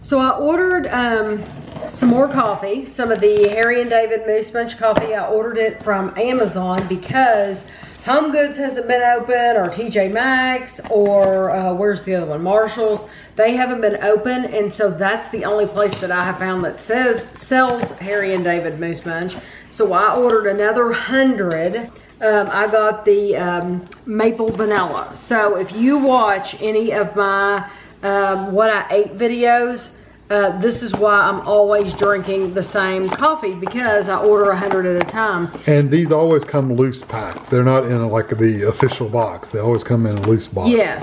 So I ordered some more coffee, some of the Harry and David Moose Bunch coffee. I ordered it from Amazon because Home Goods hasn't been open, or TJ Maxx, or where's the other one? Marshall's. They haven't been open, and so that's the only place that I have found that sells Harry and David Moose Bunch. So I ordered another 100. I got the maple vanilla. So if you watch any of my what I ate videos, this is why I'm always drinking the same coffee, because I order 100 at a time. And these always come loose packed. They're not in like the official box. They always come in a loose box. Yeah,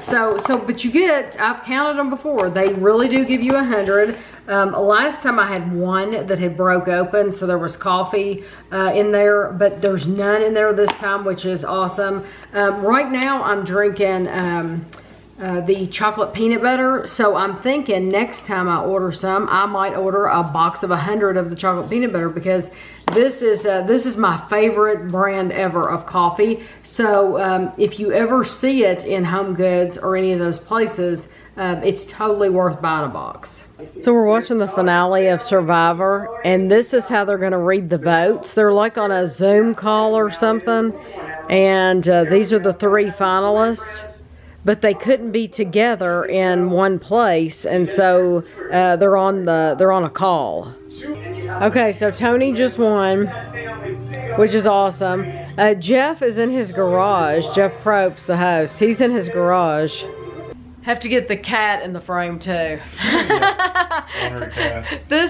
but you get, I've counted them before. They really do give you 100. Last time I had one that had broke open, so there was coffee in there, but there's none in there this time, which is awesome. Right now I'm drinking the chocolate peanut butter, so I'm thinking next time I order some, I might order a box of 100 of the chocolate peanut butter, because this is my favorite brand ever of coffee. So if you ever see it in Home Goods or any of those places, it's totally worth buying a box. So we're watching the finale of Survivor, and this is how they're going to read the votes. They're like on a Zoom call or something, and these are the 3 finalists. But they couldn't be together in one place, and so they're on a call. Okay, so Tony just won, which is awesome. Jeff is in his garage. Jeff Probst, the host, he's in his garage. Have to get the cat in the frame too.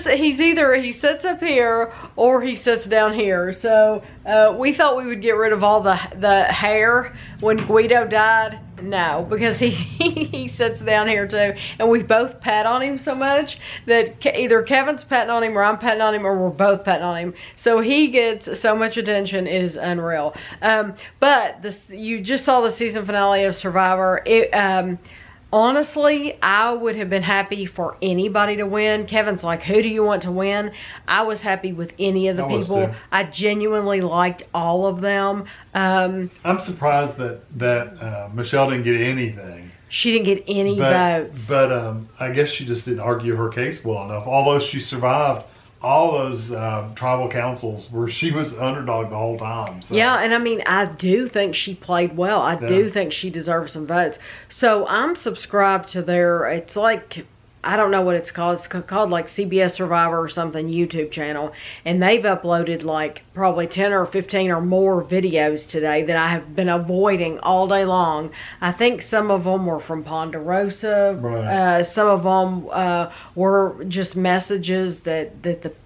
He sits up here or he sits down here. So we thought we would get rid of all the hair when Guido died. No, because he sits down here too, and we both pat on him so much that either Kevin's patting on him or I'm patting on him, or we're both patting on him. So he gets so much attention, it is unreal. But you just saw the season finale of Survivor. Honestly, I would have been happy for anybody to win. Kevin's like, who do you want to win? I was happy with any of the people. I genuinely liked all of them. I'm surprised that Michelle didn't get anything. She didn't get any votes. But I guess she just didn't argue her case well enough. Although she survived all those tribal councils where she was underdog the whole time. So. Yeah, and I mean, I do think she played well. I do think she deserves some votes. So I'm subscribed to their, it's like, I don't know what it's called. It's called like CBS Survivor or something YouTube channel. And they've uploaded like probably 10 or 15 or more videos today that I have been avoiding all day long. I think some of them were from Ponderosa. Right. Some of them were just messages that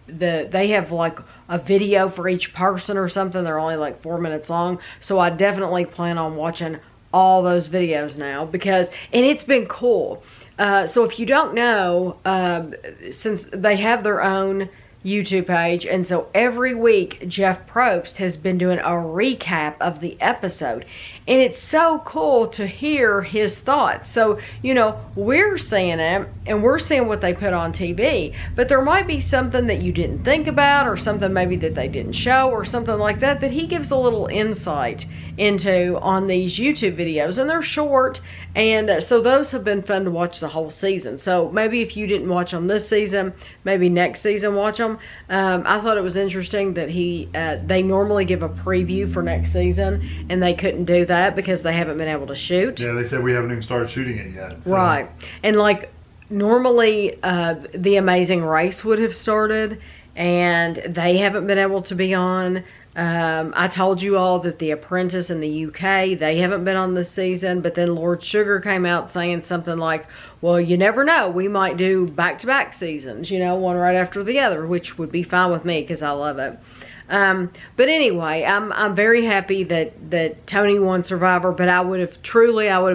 they have like a video for each person or something. They're only like 4 minutes long. So I definitely plan on watching all those videos now, and it's been cool. So if you don't know, since they have their own YouTube page, and so every week Jeff Probst has been doing a recap of the episode, and it's so cool to hear his thoughts. So, you know, we're seeing it and we're seeing what they put on TV, but there might be something that you didn't think about, or something maybe that they didn't show, or something like that he gives a little insight into on these YouTube videos, and they're short, and so those have been fun to watch the whole season. So maybe if you didn't watch them this season, maybe next season watch them. I thought it was interesting that they normally give a preview for next season, and they couldn't do that because they haven't been able to shoot. Yeah, they said we haven't even started shooting it yet. So. Right, and like normally The Amazing Race would have started, and they haven't been able to be on. I told you all that The Apprentice in the UK, they haven't been on this season, but then Lord Sugar came out saying something like, well, you never know, we might do back-to-back seasons, you know, one right after the other, which would be fine with me because I love it. But anyway, I'm very happy that Tony won Survivor, but I would have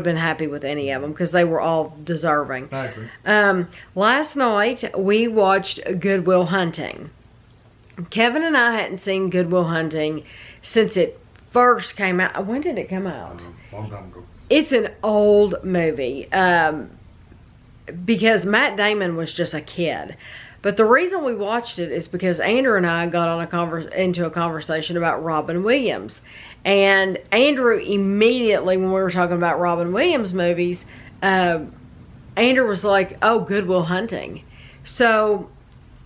been happy with any of them because they were all deserving. I agree. Last night we watched Good Will Hunting. Kevin and I hadn't seen Good Will Hunting since it first came out. When did it come out? Long time ago. It's an old movie because Matt Damon was just a kid. But the reason we watched it is because Andrew and I got on into a conversation about Robin Williams. And Andrew immediately, when we were talking about Robin Williams movies, Andrew was like, oh, Good Will Hunting. So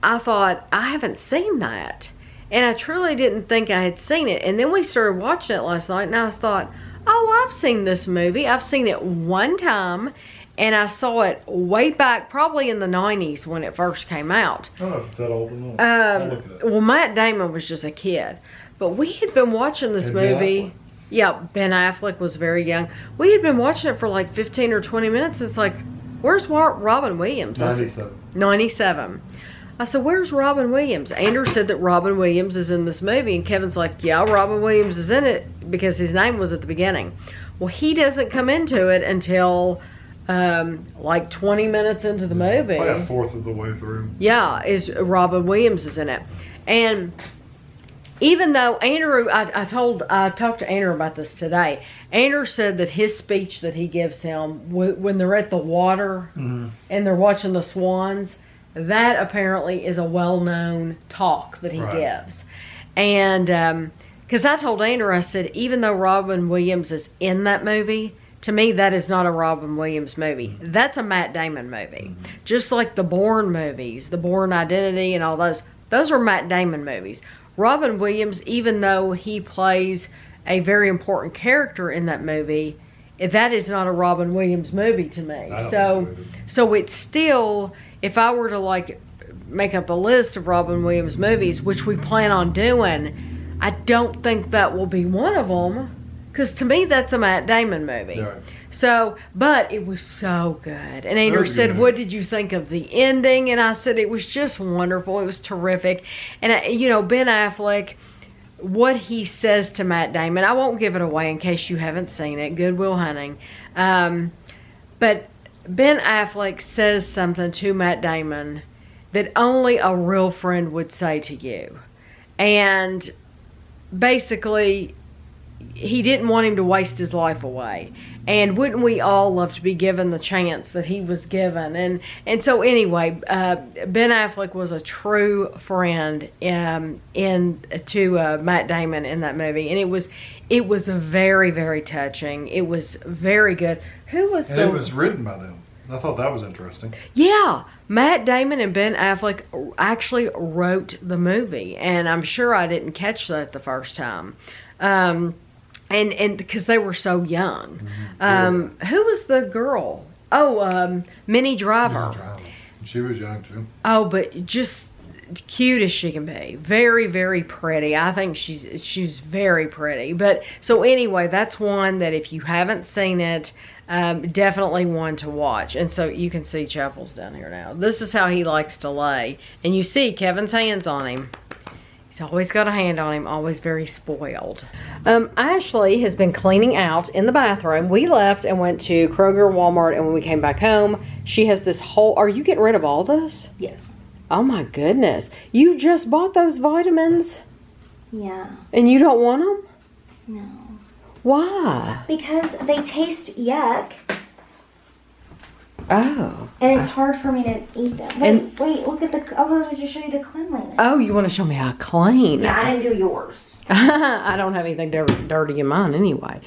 I thought, I haven't seen that. And I truly didn't think I had seen it. And then we started watching it last night, and I thought, oh, I've seen this movie. I've seen it one time, and I saw it way back, probably in the 90s when it first came out. I don't know if it's that old or not. I'll look it up. Well, Matt Damon was just a kid. But we had been watching this And Ben movie. Affleck. Yeah, Ben Affleck was very young. We had been watching it for like 15 or 20 minutes. It's like, where's Robin Williams? 97. 97. I said, where's Robin Williams? Andrew said that Robin Williams is in this movie. And Kevin's like, yeah, Robin Williams is in it because his name was at the beginning. Well, he doesn't come into it until like 20 minutes into the movie. Probably a fourth of the way through. Yeah, is Robin Williams is in it. And even though Andrew, I talked to Andrew about this today. Andrew said that his speech that he gives him when they're at the water and they're watching the swans, that apparently is a well-known talk that he gives. And because I told Andrew, I said, even though Robin Williams is in that movie, to me that is not a Robin Williams movie. That's a Matt Damon movie. Just like the Bourne movies, the Bourne Identity and all those are Matt Damon movies. Robin Williams, even though he plays a very important character in that movie, that is not a Robin Williams movie to me. So it's still, if I were to like make up a list of Robin Williams movies, which we plan on doing, I don't think that will be one of them, because to me that's a Matt Damon movie. Right. So, but it was so good. And Andrew said, what did you think of the ending? And I said, it was just wonderful. It was terrific. And, Ben Affleck, what he says to Matt Damon, I won't give it away in case you haven't seen it, Good Will Hunting. But Ben Affleck says something to Matt Damon that only a real friend would say to you. And basically, he didn't want him to waste his life away. And wouldn't we all love to be given the chance that he was given? And so anyway, Ben Affleck was a true friend to Matt Damon in that movie. And it was a very, very touching. It was very good. It was written by them. I thought that was interesting. Yeah. Matt Damon and Ben Affleck actually wrote the movie. And I'm sure I didn't catch that the first time. And because they were so young. Who was the girl? Oh, Minnie Driver. She was young too. Oh, but just cute as she can be. Very, very pretty. I think she's very pretty. But so anyway, that's one that if you haven't seen it, definitely one to watch. And so you can see Chapel's down here now. This is how he likes to lay. And you see Kevin's hands on him. He's always got a hand on him, always very spoiled. Ashley has been cleaning out in the bathroom. We left and went to Kroger, Walmart, and when we came back home, she has this whole... Are you getting rid of all this? Yes. Oh my goodness. You just bought those vitamins? Yeah. And you don't want them? No. Why? Because they taste yuck. Oh. And it's hard for me to eat them. Wait, look at the... I wanted to just show you the cleanliness. Oh, you want to show me how clean? Yeah, I didn't do yours. I don't have anything dirty in mine anyway.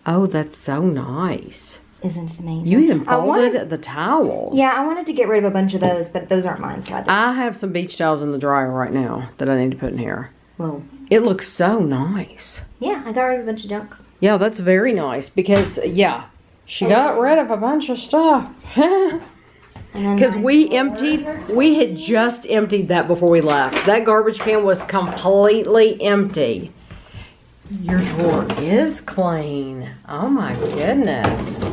Oh, that's so nice. Isn't it amazing? You even folded the towels. Yeah, I wanted to get rid of a bunch of those, but those aren't mine, so I didn't. I have some beach towels in the dryer right now that I need to put in here. Well, it looks so nice. Yeah, I got rid of a bunch of junk. Yeah, that's very nice because, yeah, she got rid of a bunch of stuff. Because we had just emptied that before we left. That garbage can was completely empty. Your drawer is clean. Oh my goodness.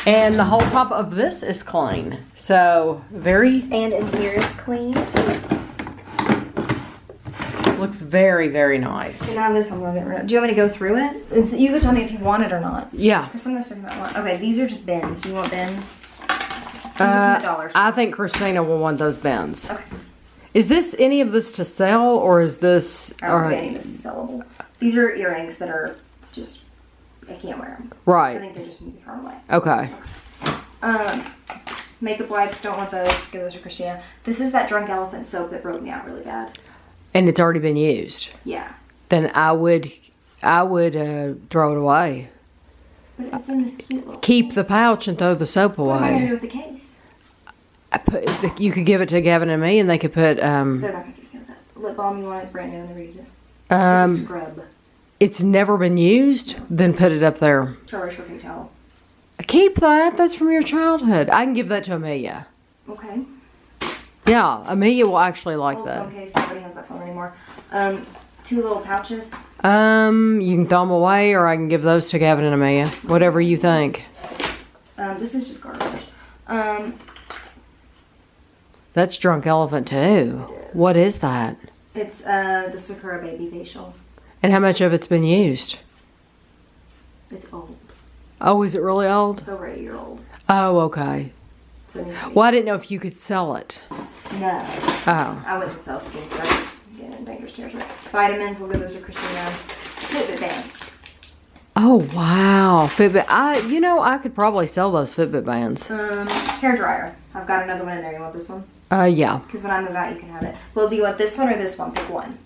And the whole top of this is clean. So, very... And in here is clean. Looks very, very nice. So now this I'm going to get rid of. Do you want me to go through it? You can tell me if you want it or not. Yeah. Because some of the stuff you might want. Okay, these are just bins. Do you want bins? These are from the dollar store. I think Christina will want those bins. Okay. Is any of this to sell, or is this... I don't think any of this is sellable. These are earrings that are just... I can't wear them. Right. I think they just need to be thrown away. Okay. Makeup wipes, don't want those, because those are Christina. This is that Drunk Elephant soap that broke me out really bad. And it's already been used. Yeah. Then I would throw it away. But it's in this cute little... Keep the pouch and throw the soap away. What am I going to do with the case? You could give it to Gavin and me, and they could put. They're not gonna give that. Lip balm you want? It's brand new in the freezer. It's a scrub. It's never been used. Then put it up there. Strawberry shortcake towel. Keep that. That's from your childhood. I can give that to Amelia. Okay. Yeah, Amelia will actually like Old that. phone case. Nobody has that phone anymore. 2 little pouches. You can throw them away, or I can give those to Gavin and Amelia. Whatever you think. This is just garbage. That's Drunk Elephant too. What is that? It's the Sakura baby facial. And how much of it's been used? It's old. Oh, is it really old? It's over 8 year old. Oh, okay. So it needs to be- Well, I didn't know if you could sell it. No. Oh. I wouldn't sell skincare. It's getting in dangerous territory. Vitamins, we'll give those to Christina. Fitbit bands. Oh, wow. Fitbit. I could probably sell those Fitbit bands. Hair dryer. I've got another one in there. You want this one? Yeah. Because when I move out, you can have it. Well, do you want this one or this one? Pick one.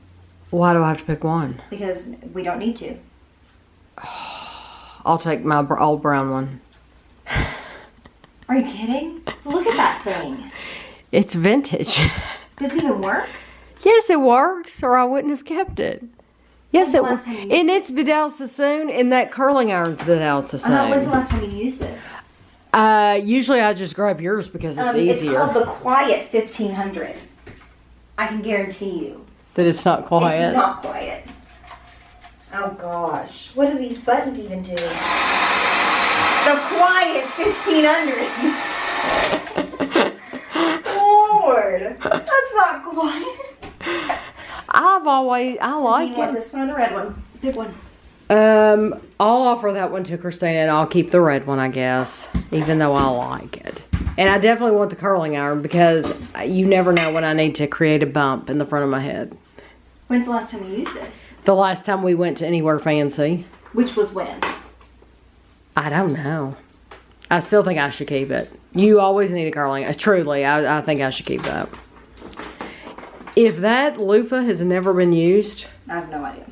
Why do I have to pick one? Because we don't need to. I'll take my old brown one. Are you kidding? Look at that thing. It's vintage. Does it even work? Yes, it works, or I wouldn't have kept it. Yes, When's it the works. last time you used And it? it's Vidal Sassoon, and that curling iron's Vidal When's the Sassoon. last time you used this? Usually I just grab yours because it's It's easier. called the Quiet 1500. I can guarantee you. That it's not quiet. It's not quiet. Oh gosh. What do these buttons even do? The Quiet 1500. Lord. That's not quiet. I Do like you want it. this one or the red one? Pick one. I'll offer that one to Christina, and I'll keep the red one, I guess, even though I like it. And I definitely want the curling iron because you never know when I need to create a bump in the front of my head. When's the last time you used this? The last time we went to anywhere fancy. Which was when? I don't know. I still think I should keep it. You always need a curling. Truly, I think I should keep that. If that loofah has never been used, I have no idea.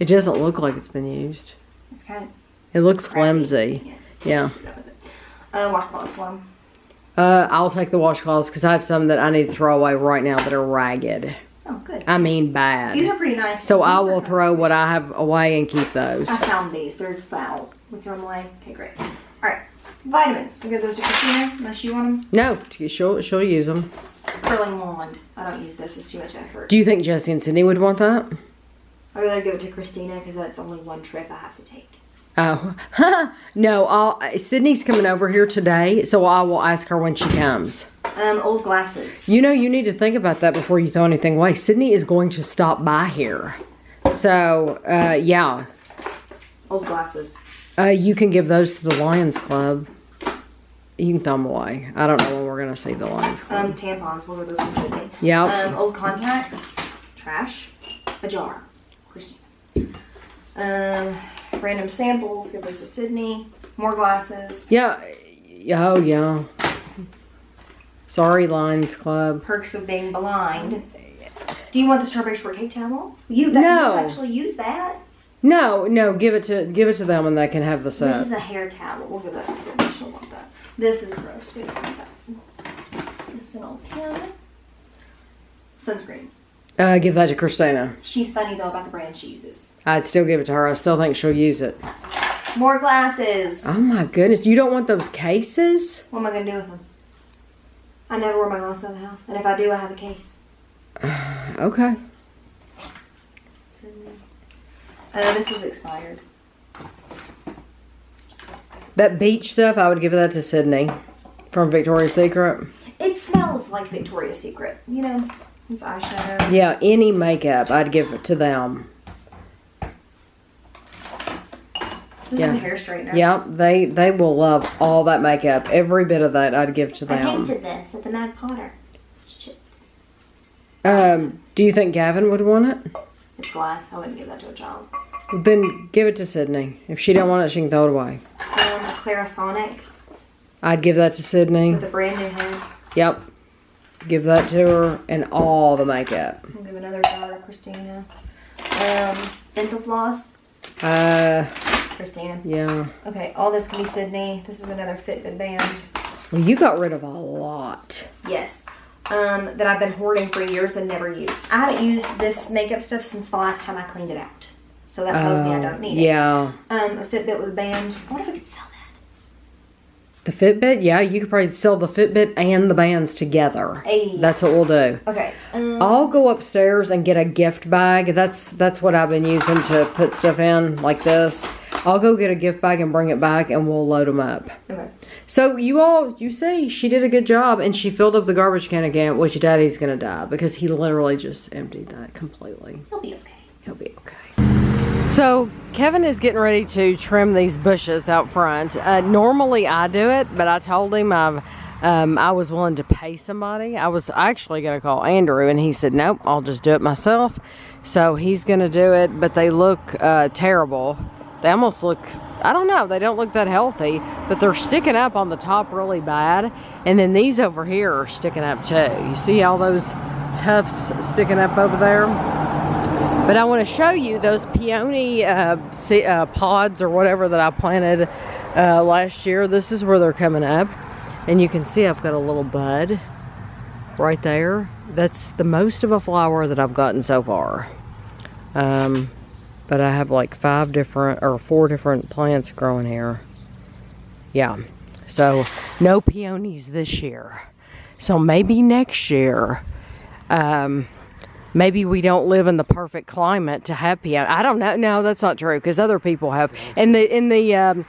it doesn't look like it's been used. It's kind of It looks crappy. flimsy. Yeah. Put up with it. Washcloths one. I'll take the washcloths because I have some that I need to throw away right now that are ragged. Oh, good. I mean bad. These are pretty nice. So These I are will throw customers. what I have away and keep those. I found these. They're foul. We throw them away. Okay, great. All right. Vitamins. We give those to Christina unless you want them. No, she'll use them. Curling wand. I don't use this. It's too much effort. Do you think Jesse and Sydney would want that? I'd rather give it to Christina because that's only one trip I have to take. Oh, no. Sydney's coming over here today, so I will ask her when she comes. Old glasses. You know, you need to think about that before you throw anything away. Sydney is going to stop by here. So, yeah. Old glasses. You can give those to the Lions Club. You can throw them away. I don't know when we're going to see the Lions Club. Tampons. We'll give those to Sydney. Yep. Old contacts. Trash. A jar. Christina. Random samples. Give those to Sydney. More glasses. Yeah. Oh, yeah. Sorry, Lions Club. Perks of being blind. Do you want the strawberry shortcake towel? No. You actually use that? No, give it to them and they can have the set. This is a hair towel. We'll give that to Sydney. She'll want that. This is gross. We don't want that. This is an old can. Sunscreen. Give that to Christina. She's funny though about the brand she uses. I'd still give it to her. I still think she'll use it. More glasses. Oh my goodness. You don't want those cases? What am I going to do with them? I never wear my glasses out of the house. And if I do, I have a case. Okay. This is expired. That beach stuff, I would give that to Sydney from Victoria's Secret. It smells like Victoria's Secret. You know, it's eyeshadow. Yeah, any makeup, I'd give it to them. This is a hair straightener. Yeah, they will love all that makeup. Every bit of that, I'd give to I them. painted this at the Mad Potter. It's chipped. Do you think Gavin would want it? It's glass. I wouldn't give that to a child. Then give it to Sydney. If she don't want it, she can throw it away. A Clarisonic I'd give that to Sydney. with a brand new head. Yep. Give that to her and all the makeup. I'll give another jar to Christina. Dental floss. Christina. Yeah. Okay, all this can be Sydney. This is another Fitbit band. Well, you got rid of a lot. Yes. That I've been hoarding for years and never used. I haven't used this makeup stuff since the last time I cleaned it out. So that tells me I don't need it. Yeah. A Fitbit with a band. I wonder if we could sell that. The Fitbit? Yeah, you could probably sell the Fitbit and the bands together. Hey. That's what we'll do. Okay. I'll go upstairs and get a gift bag. That's what I've been using to put stuff in like this. I'll go get a gift bag and bring it back and we'll load them up. Okay. So you see, she did a good job and she filled up the garbage can again, which Daddy's going to die because he literally just emptied that completely. He'll be okay. He'll be okay. So Kevin is getting ready to trim these bushes out front. Normally I do it, but I told him I was willing to pay somebody. I was actually going to call Andrew and he said, nope, I'll just do it myself. So he's going to do it, but they look terrible. They almost look, I don't know, they don't look that healthy, but they're sticking up on the top really bad. And then these over here are sticking up too. You see all those tufts sticking up over there? But I want to show you those peony pods or whatever that I planted last year. This is where they're coming up. And you can see I've got a little bud right there. That's the most of a flower that I've gotten so far. But I have like 4 different plants growing here. Yeah. So no peonies this year. So maybe next year. Maybe we don't live in the perfect climate to have peonies. I don't know. No, that's not true because other people have. And the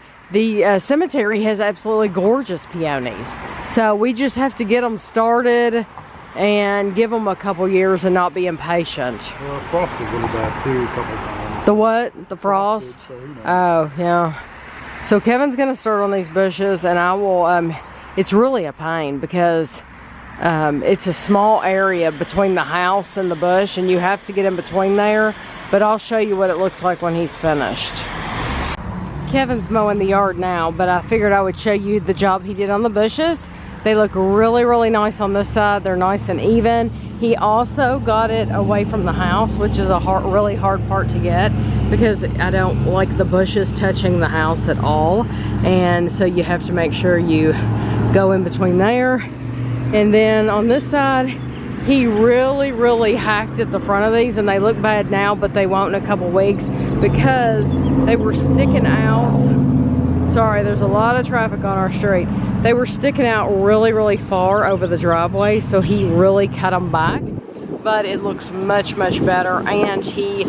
cemetery has absolutely gorgeous peonies. So we just have to get them started and give them a couple years and not be impatient. Well, frost is really bad too a couple times. The what? The frost? So, you know. Oh, yeah. So Kevin's going to start on these bushes and I will, it's really a pain because it's a small area between the house and the bush and you have to get in between there. But I'll show you what it looks like when he's finished. Kevin's mowing the yard now, but I figured I would show you the job he did on the bushes. They look really, really nice on this side. They're nice and even. He also got it away from the house, which is a really hard part to get because I don't like the bushes touching the house at all. And so you have to make sure you go in between there. And then on this side, he really, really hacked at the front of these and they look bad now, but they won't in a couple weeks because they were sticking out. Sorry, there's a lot of traffic on our street. They were sticking out really, really far over the driveway, so he really cut them back. But it looks much, much better. And he,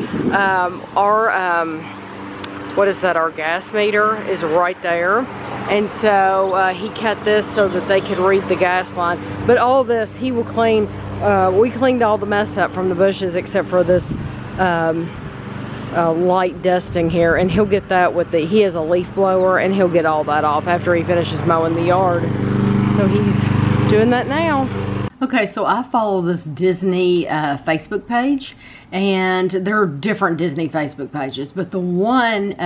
what is that? Our gas meter is right there. And so he cut this so that they could read the gas line. But all this, he will clean. We cleaned all the mess up from the bushes except for this light dusting here, and he'll get that with he has a leaf blower and he'll get all that off after he finishes mowing the yard. So he's doing that now. Okay, so I follow this Disney Facebook page, and there are different Disney Facebook pages, but the one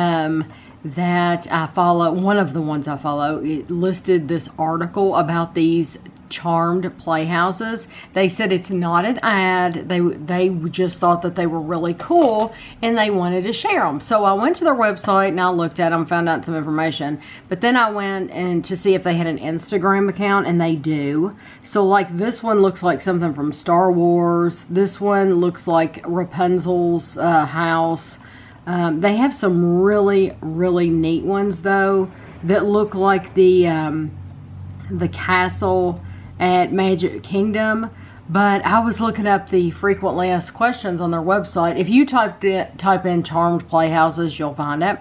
that I follow, one of the ones I follow, it listed this article about these charmed playhouses. They said it's not an ad. They just thought that they were really cool and they wanted to share them. So I went to their website and I looked at them, found out some information. But then I went and to see if they had an Instagram account, and they do. So like this one looks like something from Star Wars. This one looks like Rapunzel's house. They have some really, really neat ones though that look like the castle at Magic Kingdom. But I was looking up the frequently asked questions on their website. If you type in charmed playhouses, you'll find it.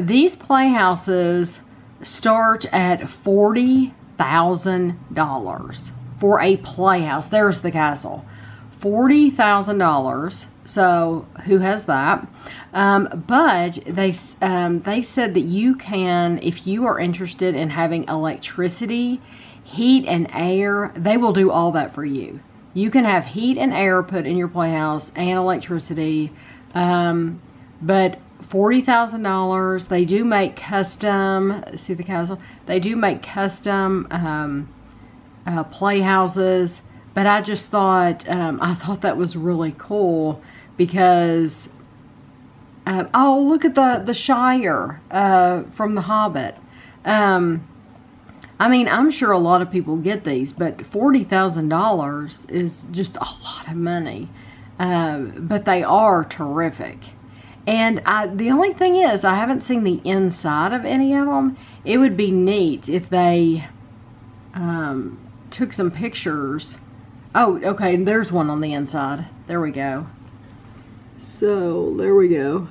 These playhouses start at $40,000 for a playhouse. There's the castle. $40,000. So who has that? But they said that you can, if you are interested in having electricity, heat and air, they will do all that for you. You can have heat and air put in your playhouse and electricity. But $40,000, they do make custom, see the castle? They do make custom playhouses. But I just thought, I thought that was really cool because, oh, look at the Shire from The Hobbit. I mean, I'm sure a lot of people get these, but $40,000 is just a lot of money. But they are terrific. And the only thing is, I haven't seen the inside of any of them. It would be neat if they took some pictures. Oh, okay, there's one on the inside. There we go. So, there we go.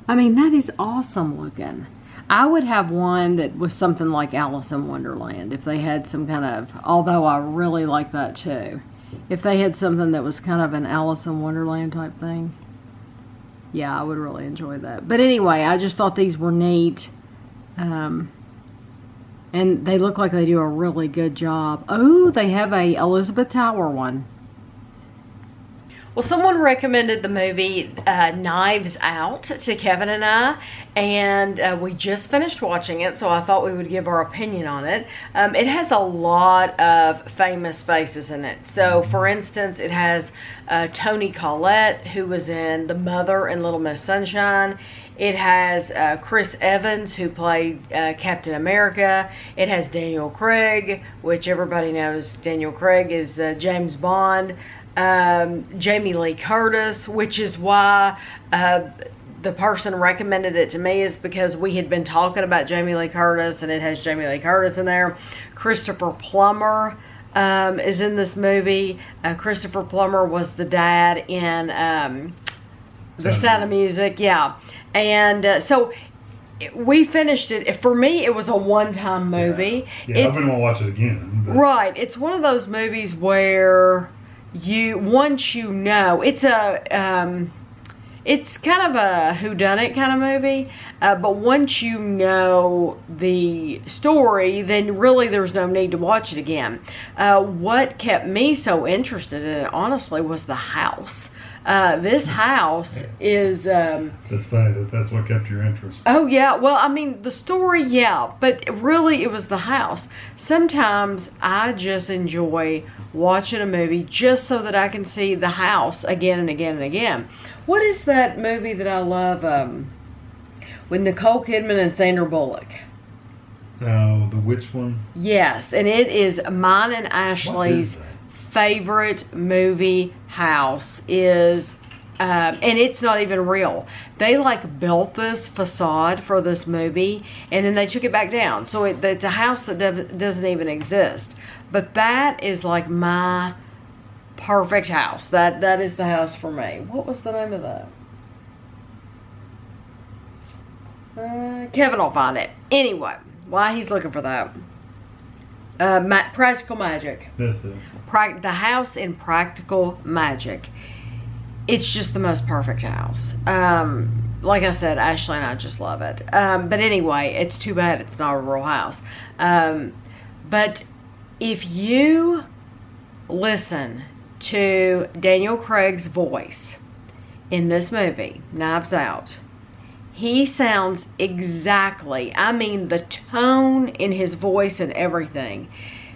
I mean, that is awesome looking. I would have one that was something like Alice in Wonderland if they had some kind of, although I really like that too. If they had something that was kind of an Alice in Wonderland type thing. Yeah, I would really enjoy that. But anyway, I just thought these were neat. And they look like they do a really good job. Oh, they have a Elizabeth Tower one. Well, someone recommended the movie Knives Out to Kevin and I, and we just finished watching it, so I thought we would give our opinion on it. It has a lot of famous faces in it. So, for instance, it has Toni Collette, who was in The Mother and Little Miss Sunshine. It has Chris Evans, who played Captain America. It has Daniel Craig, which everybody knows Daniel Craig is James Bond. Jamie Lee Curtis, which is why the person recommended it to me, is because we had been talking about Jamie Lee Curtis, and it has Jamie Lee Curtis in there. Christopher Plummer is in this movie. Christopher Plummer was the dad in The Sound of Music, yeah. And so we finished it. For me, it was a one-time movie. Yeah, I've been going to watch it again. But. Right. It's one of those movies where once you know, it's kind of a whodunit kind of movie, but once you know the story, then really there's no need to watch it again. What kept me so interested in it, honestly, was the house. This house is... That's funny that's what kept your interest. Oh, yeah. Well, I mean, the story, yeah. But really, it was the house. Sometimes I just enjoy watching a movie just so that I can see the house again and again and again. What is that movie that I love with Nicole Kidman and Sandra Bullock? Oh, the witch one? Yes. And it is mine and Ashley's favorite movie house is and it's not even real. They like built this facade for this movie and then they took it back down, so it's a house that doesn't even exist. But that is like my perfect house. That is the house for me. What was the name of that? Kevin will find it anyway. Why he's looking for that. Practical Magic. That's it. The house in Practical Magic. It's just the most perfect house. Like I said, Ashley and I just love it. But anyway, it's too bad it's not a real house. But if you listen to Daniel Craig's voice in this movie, Knives Out, he sounds exactly, I mean the tone in his voice and everything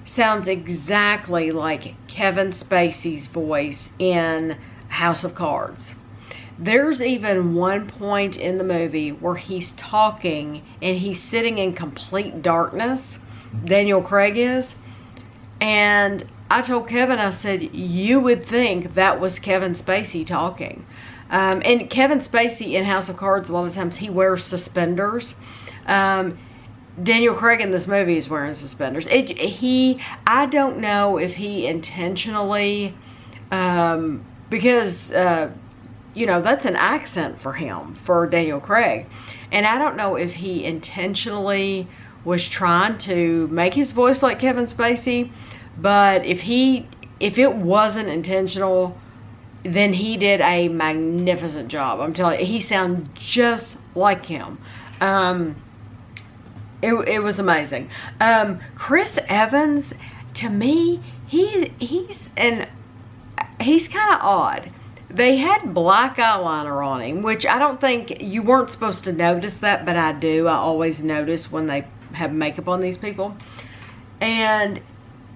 sounds exactly like Kevin Spacey's voice in House of Cards. There's even one point in the movie where he's talking and he's sitting in complete darkness, Daniel Craig is, and I told Kevin, I said, you would think that was Kevin Spacey talking. And Kevin Spacey in House of Cards, a lot of times he wears suspenders. Daniel Craig in this movie is wearing suspenders. I don't know if he intentionally, because, you know, that's an accent for him, for Daniel Craig. And I don't know if he intentionally was trying to make his voice like Kevin Spacey, but if it wasn't intentional, then he did a magnificent job. I'm telling you, he sounds just like him. It was amazing. Chris Evans, to me, he's kind of odd. They had black eyeliner on him, which I don't think, you weren't supposed to notice that, but I do. I always notice when they have makeup on these people. And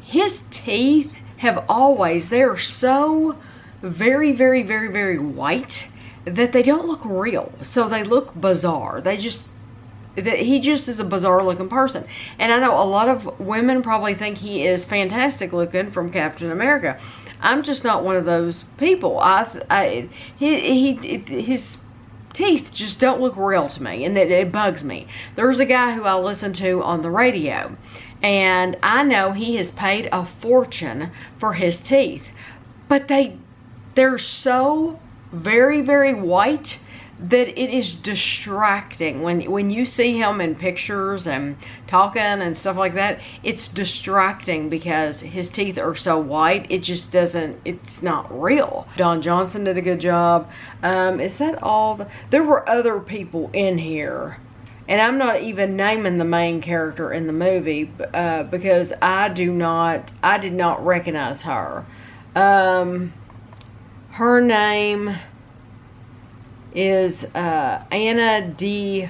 his teeth have always, they're so very, very, very, very white that they don't look real. So they look bizarre. They just, that he just is a bizarre looking person. And I know a lot of women probably think he is fantastic looking from Captain America. I'm just not one of those people. His teeth just don't look real to me, and it bugs me. There's a guy who I listen to on the radio, and I know he has paid a fortune for his teeth, but they're so very, very white that it is distracting. When you see him in pictures and talking and stuff like that, it's distracting because his teeth are so white. It just doesn't, it's not real. Don Johnson did a good job. Is that all? There were other people in here, and I'm not even naming the main character in the movie because I did not recognize her. Her name is Anna de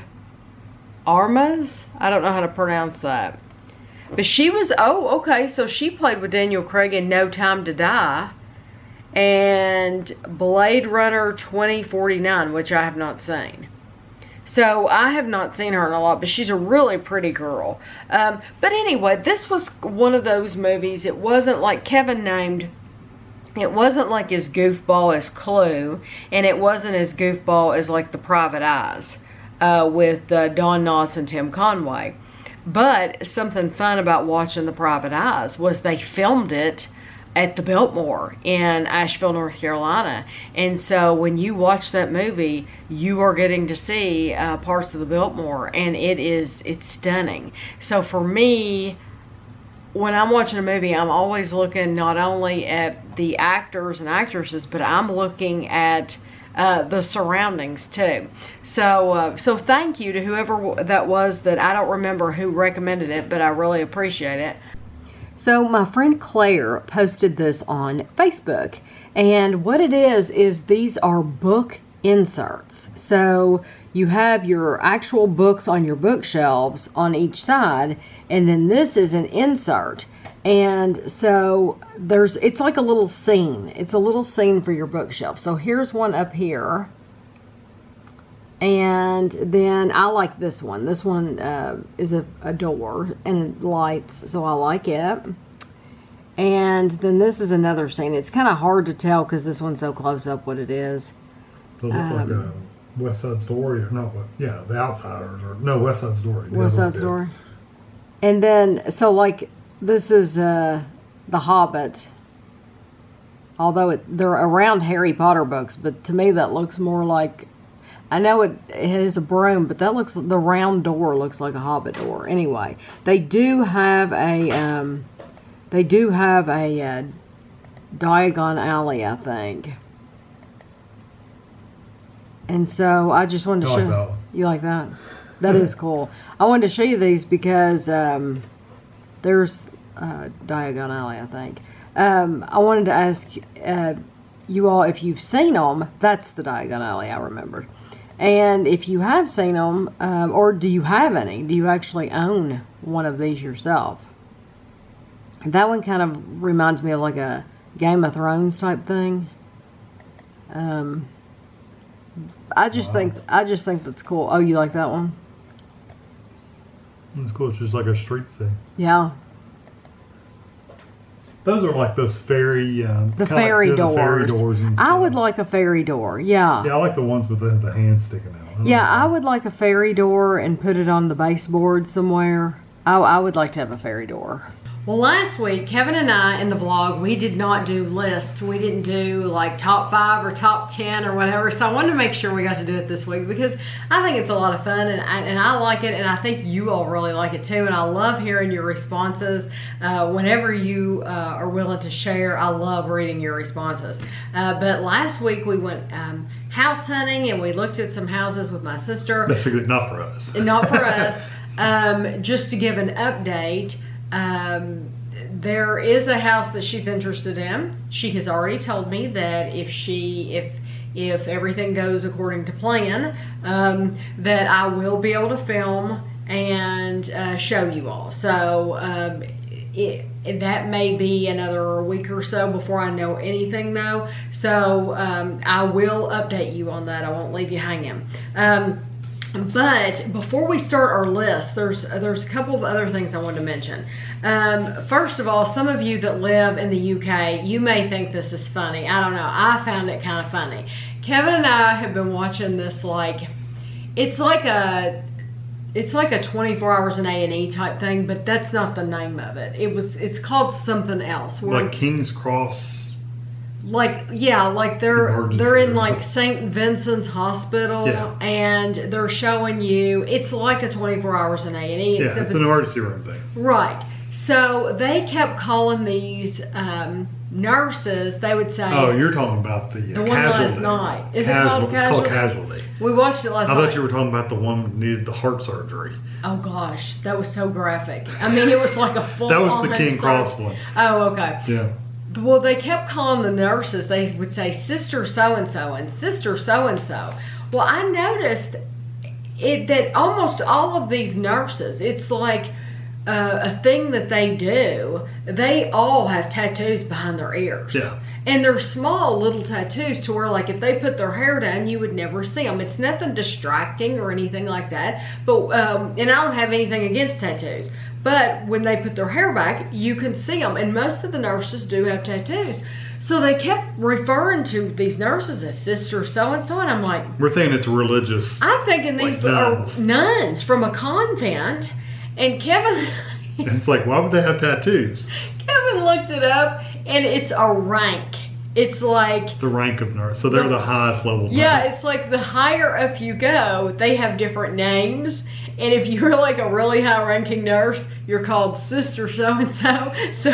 Armas. I don't know how to pronounce that. But she was, oh, okay, so she played with Daniel Craig in No Time to Die and Blade Runner 2049, which I have not seen. So I have not seen her in a lot, but she's a really pretty girl. But anyway, this was one of those movies. It wasn't like Kevin named... It wasn't like as goofball as Clue, and it wasn't as goofball as like The Private Eyes with Don Knotts and Tim Conway. But something fun about watching The Private Eyes was they filmed it at the Biltmore in Asheville, North Carolina. And so when you watch that movie, you are getting to see parts of the Biltmore, and it's stunning. So for me, when I'm watching a movie, I'm always looking not only at the actors and actresses, but I'm looking at the surroundings too. So thank you to whoever that was that I don't remember who recommended it, but I really appreciate it. So my friend Claire posted this on Facebook, and what it is these are book inserts. So you have your actual books on your bookshelves on each side, and then this is an insert. And so it's like a little scene. It's a little scene for your bookshelf. So here's one up here. And then I like this one. This one is a door and lights, so I like it. And then this is another scene. It's kind of hard to tell because this one's so close up what it is. Does it look like a West Side Story or not? Yeah, The Outsiders or no West Side Story. West Side Story. And then so like this is The Hobbit. Although they're around Harry Potter books, but to me that looks more like, I know it is a broom, but the round door looks like a Hobbit door. Anyway, they do have a Diagon Alley, I think. And so I just wanted to show that. You like that? That is cool. I wanted to show you these because there's Diagon Alley, I think. I wanted to ask you all if you've seen them. That's the Diagon Alley, I remembered. And if you have seen them, or do you have any? Do you actually own one of these yourself? That one kind of reminds me of like a Game of Thrones type thing. I just think that's cool. Oh, you like that one? It's cool. It's just like a street thing. Yeah. Those are like those fairy... the fairy doors. The fairy doors and stuff. I would like a fairy door, yeah. Yeah, I like the ones with the hand sticking out. I would like a fairy door and put it on the baseboard somewhere. I would like to have a fairy door. Well, last week, Kevin and I in the vlog, we did not do lists. We didn't do like top 5 or top 10 or whatever. So I wanted to make sure we got to do it this week because I think it's a lot of fun and I like it, and I think you all really like it too. And I love hearing your responses. Whenever you are willing to share, I love reading your responses. But last week we went house hunting and we looked at some houses with my sister. That's good. Not for us. Not for us. Just to give an update. There is a house that she's interested in. She has already told me that if everything goes according to plan, that I will be able to film and show you all. So that may be another week or so before I know anything though. So I will update you on that. I won't leave you hanging. But before we start our list, there's a couple of other things I wanted to mention. First of all, some of you that live in the UK, you may think this is funny. I don't know. I found it kind of funny. Kevin and I have been watching this it's like a 24 hours in A&E type thing, but that's not the name of it. It's called something else. Like King's Cross. They're in like St. Vincent's Hospital, and they're showing you, it's like a 24 hours in A&E. Yeah, it's an emergency room thing. Right. So they kept calling these nurses, they would say... Oh, you're talking about the one Casualty. last night. Is Casual, it called It's Casualty? called Casualty. We watched it last night. I thought you were talking about the one that needed the heart surgery. Oh gosh, that was so graphic. I mean, it was like a full... That was the King Cross one. Oh, okay. Yeah. Well, they kept calling the nurses. They would say, Sister so-and-so and Sister so-and-so. Well, I noticed that almost all of these nurses, it's like a thing that they do. They all have tattoos behind their ears. Yeah. And they're small little tattoos to where, like, if they put their hair down, you would never see them. It's nothing distracting or anything like that. But and I don't have anything against tattoos. But when they put their hair back, you can see them. And most of the nurses do have tattoos. So they kept referring to these nurses as Sister so-and-so. And I'm like... We're thinking it's religious. I'm thinking these are nuns from a convent. And Kevin... It's like, why would they have tattoos? Kevin looked it up, and it's a rank. It's like... The rank of nurse. So they're the highest level. Yeah, it's like the higher up you go, they have different names. And if you're like a really high-ranking nurse, you're called Sister so-and-so. So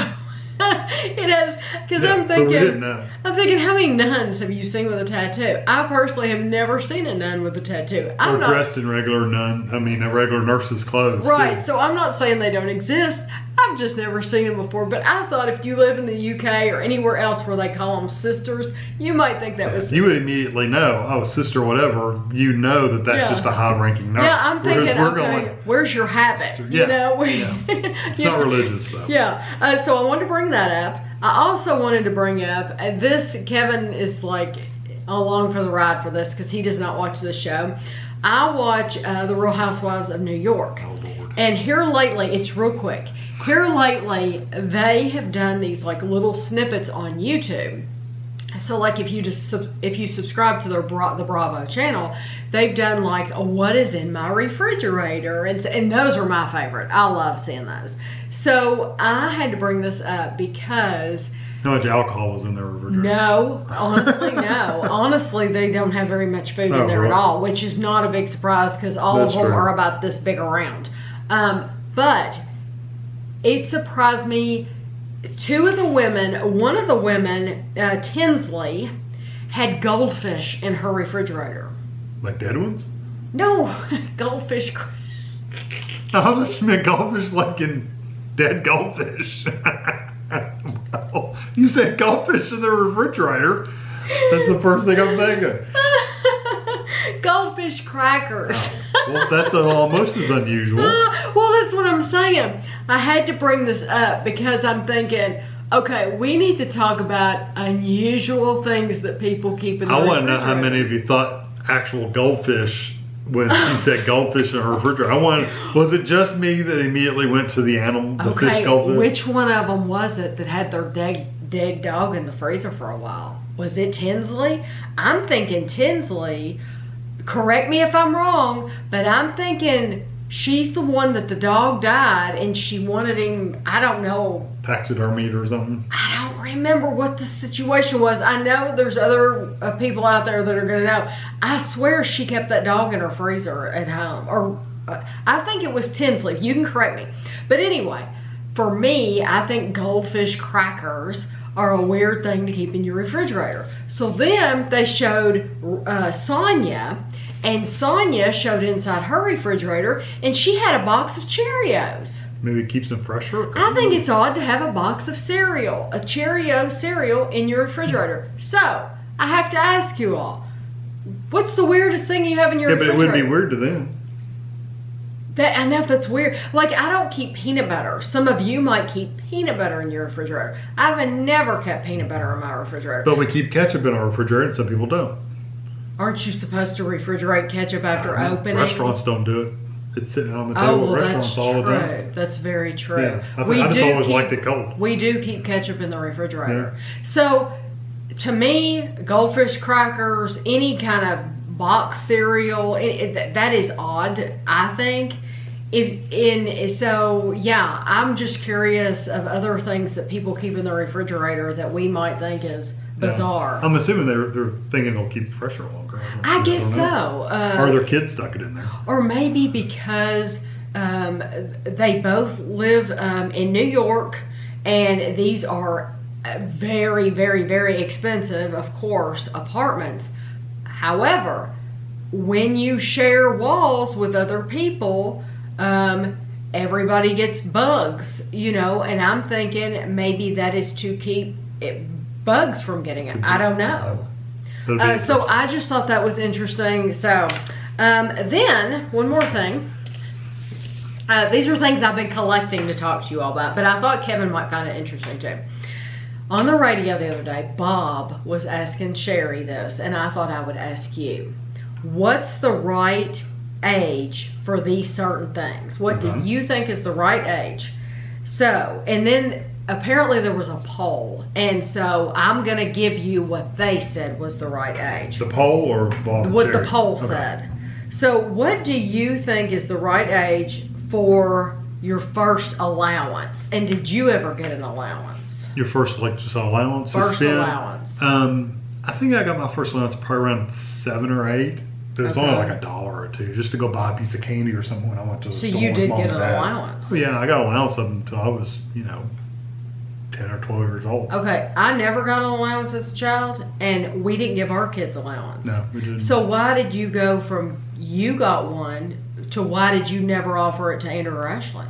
it has... Because I'm thinking... So we didn't know. I'm thinking, how many nuns have you seen with a tattoo? I personally have never seen a nun with a tattoo. Or dressed in regular regular nurse's clothes. Right, too. so I'm not saying they don't exist. I've just never seen them before, but I thought if you live in the UK or anywhere else where they call them sisters, you might think that was... You would immediately know, oh, sister whatever, you know that's just a high-ranking nurse. Yeah, I'm thinking, we're okay, going, where's your habit? Yeah, You know? It's not religious, though. Yeah, so I wanted to bring that up. I also wanted to bring up, this, Kevin is like along for the ride for this because he does not watch this show. I watch The Real Housewives of New York. Oh, Lord. And here lately, it's real quick. Here lately, they have done these like little snippets on YouTube. So like if you subscribe to the Bravo channel, they've done like a what is in my refrigerator, and those are my favorite. I love seeing those. So I had to bring this up because how much alcohol was in their refrigerator? no, honestly, no. Honestly, they don't have very much food in there at all, which is not a big surprise because all of them are about this big around. But it surprised me. One of the women, Tinsley, had goldfish in her refrigerator. Like dead ones? No, goldfish. Oh, this meant goldfish like in dead goldfish. Well, you said goldfish in the refrigerator. That's the first thing I'm thinking. Goldfish crackers. Well, that's almost as unusual. Well, that's what I'm saying. I had to bring this up because I'm thinking, okay, we need to talk about unusual things that people keep in the refrigerator. I want to know how many of you thought actual goldfish when she said goldfish in her refrigerator. Was it just me that immediately went to the fish goldfish? Which one of them was it that had their dead dog in the freezer for a while? Was it Tinsley? I'm thinking Tinsley. Correct me if I'm wrong, but I'm thinking she's the one that the dog died and she wanted him, I don't know. Taxidermied or something? I don't remember what the situation was. I know there's other people out there that are going to know. I swear she kept that dog in her freezer at home. Or I think it was Tinsley. You can correct me. But anyway, for me, I think goldfish crackers are a weird thing to keep in your refrigerator. So then they showed Sonia, and Sonia showed inside her refrigerator, and she had a box of Cheerios. Maybe it keeps them fresher? I think it's odd to have a box of cereal, a Cheerio cereal in your refrigerator. So, I have to ask you all, what's the weirdest thing you have in your refrigerator? Yeah, but it wouldn't be weird to them. I know that's weird. Like, I don't keep peanut butter. Some of you might keep peanut butter in your refrigerator. I've never kept peanut butter in my refrigerator. But we keep ketchup in our refrigerator and some people don't. Aren't you supposed to refrigerate ketchup after opening? Restaurants don't do it. It's sitting on the Oh, table well, at that's restaurants all the time. true. That's very true. Yeah, I just always liked it cold. We do keep ketchup in the refrigerator. So, to me, goldfish crackers, any kind of box cereal, that is odd, I think. So, yeah, I'm just curious of other things that people keep in the refrigerator that we might think is bizarre. I'm assuming they're thinking it'll keep it fresher longer. I guess don't know. so. Or their kids stuck it in there. Or maybe because they both live in New York, and these are very, very, very expensive, of course, apartments. However, when you share walls with other people, everybody gets bugs, and I'm thinking maybe that is to keep bugs from getting it. I don't know. So I just thought that was interesting. So then one more thing. These are things I've been collecting to talk to you all about, but I thought Kevin might find it interesting too. On the radio the other day, Bob was asking Sherry this, and I thought I would ask you. What's the right age for these certain things? What do you think is the right age? So, and then apparently there was a poll, and so I'm going to give you what they said was the right age. The poll or Bob? What the poll said. So what do you think is the right age for your first allowance? And did you ever get an allowance? Your first just allowance? First allowance. I think I got my first allowance probably around 7 or 8. But it's only like $1 or $2 just to go buy a piece of candy or something when I went to the store. So you did with get Mom an and Dad. allowance? Oh, yeah, I got an allowance up until I was, 10 or 12 years old. Okay, I never got an allowance as a child, and we didn't give our kids allowance. No, we didn't. So why did you go from you got one to why did you never offer it to Andrew or Ashley?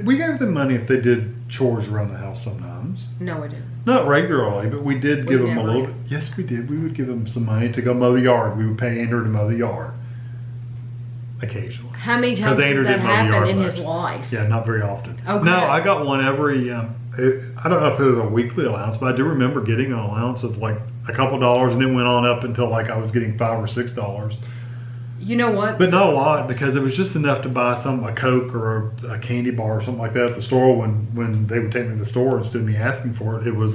We gave them money if they did chores around the house sometimes. No, we didn't. Not regularly, but we did give them a never little did. bit. Yes, we did. We would give them some money to go mow the yard. We would pay Andrew to mow the yard occasionally. How many times Andrew did that didn't mow the happen yard in much. his life? Yeah, not very often. Okay. No, I got one every. I don't know if it was a weekly allowance, but I do remember getting an allowance of like a couple dollars, and it went on up until like I was getting $5 or $6. You know what? But not a lot, because it was just enough to buy a Coke or a candy bar or something like that at the store when they would take me to the store instead of me asking for it. It was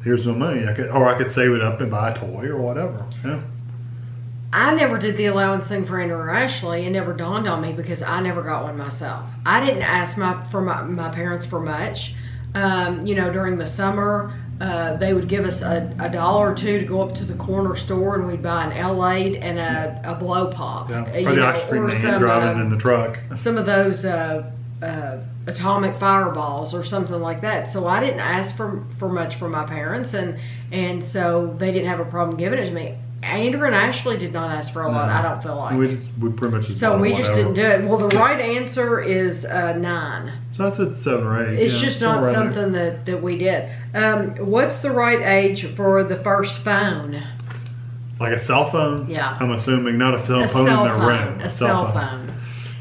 here's no money. I could save it up and buy a toy or whatever. Yeah. I never did the allowance thing for Andrew or Ashley. It never dawned on me because I never got one myself. I didn't ask my parents for much. During the summer, they would give us $1 or $2 to go up to the corner store, and we'd buy an L8 and a blow pop. Yeah. Or the ice cream man driving in the truck. Some of those atomic fireballs or something like that. So I didn't ask for much from my parents, and so they didn't have a problem giving it to me. Andrew and Ashley did not ask for a lot. I don't feel like. We pretty much just so bought we one just over. didn't do it. Well, the right answer is 9. So I said 7 or 8. It's just not something that we did. What's the right age for the first phone? Like a cell phone? Yeah. I'm assuming not a cell phone in their room. A cell phone.